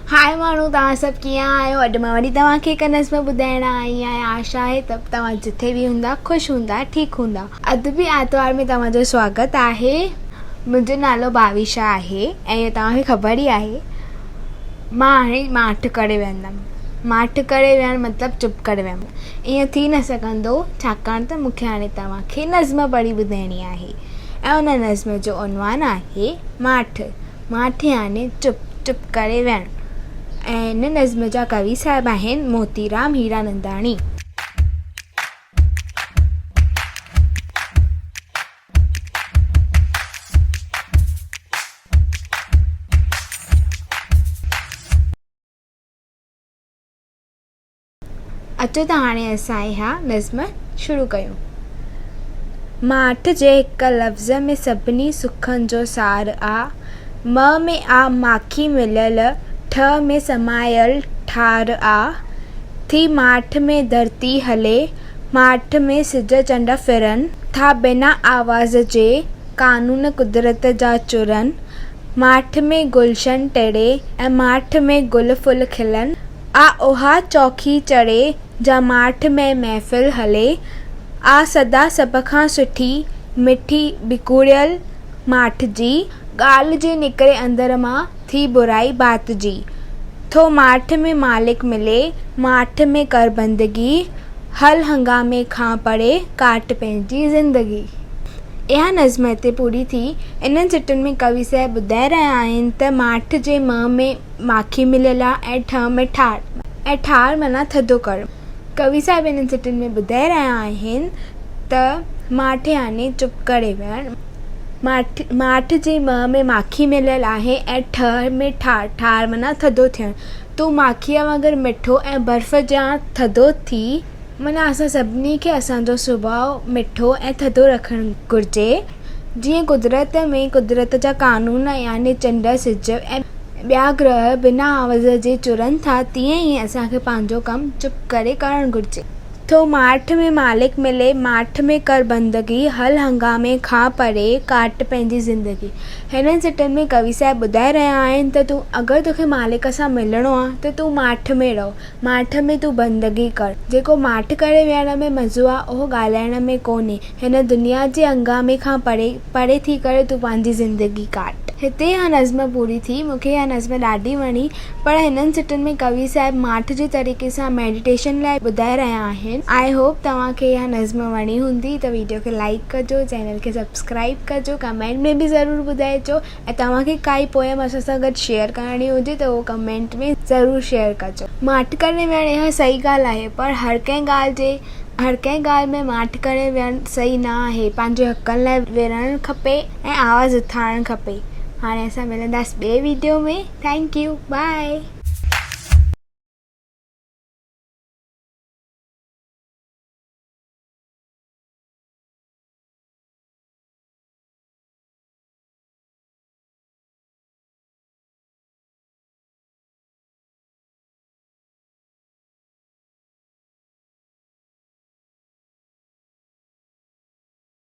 हाय माण्हू, तव्हां सभु कीअं आहियो। अॼु मां वरी तव्हांखे हिकु नज़्म ॿुधाइण आई आहियां। आशा आहे त तव्हां जिथे बि हूंदा ख़ुशि हूंदा, ठीकु हूंदा। अॼु बि आर्तवार में तव्हांजो स्वागत आहे। मुंहिंजो नालो भाविशा आहे ऐं तव्हांखे ख़बर ई आहे मां हाणे माठि करे वेहंदमि। माठि करे वेहणु मतिलबु चुप करे वेहणु ईअं थी न सघंदो, छाकाणि त मूंखे हाणे तव्हांखे नज़्म पढ़ी ॿुधाइणी आहे ऐं उन नज़्म जो उनवान आहे माठि। माठि याने चुप चुप करे वेहणु। ऐं इन नज़्म जा कवि साहिब आहिनि मोतीराम हीरानंदाणी। अचो त हाणे असां इहा नज़्म शुरू कयूं। माठि जे हिकु लफ़्ज़ में सभिनी सुखनि जो सार आ। म में आ माखी मिलियल, ठ में समायल ठार आ। थी माठि में धरती हले, माठि में सिज चंड फिरनि था बिना आवाज़ जे कानून कुदरत जा चुरनि। माठि में गुलशन टिड़े ऐं माठि में गुल फुल खिलनि। आ उहा चौखी चढ़े जा माठि में महफ़िल हले। आ सदा सभ खां सुठी मिठी बिकुड़ियल माठि जी, ॻाल्हि जे निकिरे अंदर मां थी बुराई बात जी। थो माठि में मालिक मिले, माठि में कर बंदगी, हल हंगामे खां परे काट पंहिंजी ज़िंदगी। इहा नज़्म हिते पूरी थी। इन्हनि सिटुनि में कवि साहिब ॿुधाए रहिया आहिनि त माठि जे म में माखी मिलियल आहे ऐं ठ में ठार, ऐं ठार माना थधो करणु। कवि साहिब इन्हनि सिटुनि में ॿुधाए रहिया आहिनि त माठि याने चुप करे वेहणु। माठि जे म में माखी मिलियल आहे ऐं ठ में ठार, ठार माना थधो थियणु। तूं माखीअ वांगुरु मिठो ऐं बर्फ़ जा थधो थी। माना असां सभिनी खे असांजो सुभाउ मिठो ऐं थधो रखणु घुरिजे। जीअं कुदरत में कुदरत जा कानून याने चंड सिज ऐं ॿिया ग्रह बिना आवाज़ जे चुरनि था, तीअं ई असांखे पंहिंजो कमु चुप करे करणु घुरिजे। थो माठि में मालिक मिले, माठि में कर बंदगी, हल हंगामे खां परे काट पंहिंजी ज़िंदगी। हिननि सिटनि में कवि साहिब ॿुधाए रहिया आहिनि त तूं अगरि तोखे मालिक सां मिलणो आहे त तूं माठि में रहो, माठि में तूं बंदगी कर। जेको माठि करे वेहण में मज़ो आहे उहो ॻाल्हाइण में कोन्हे। हिन दुनिया जे हंगामे खां परे थी करे तूं पंहिंजी ज़िंदगी काट। हिते इहा नज़्म पूरी थी। मूंखे इहा नज़्म ॾाढी वणी, पर हिननि सिटुनि में कवि साहिब माठि जे तरीक़े सां मेडिटेशन लाइ ॿुधाए रहिया आहिनि। आई होप तव्हांखे इहा नज़्म वणी हूंदी। त वीडियो खे लाइक कजो, चैनल खे सब्सक्राइब कजो, कमेंट में बि ज़रूरु ॿुधाइजो ऐं तव्हांखे काई पोयम असां सां गॾु शेयर करणी हुजे त उहो कमेंट में ज़रूरु शेयर कजो। माठि करे वेहणु इहा सही ॻाल्हि आहे, पर हर कंहिं ॻाल्हि में माठि करे वेहणु सही न आहे। पंहिंजे हक़नि लाइ विढ़णु खपे ऐं आवाज़ु उथारणु खपे। हाणे असां मिलंदासीं ॿिए वीडियो में। Thank you, by.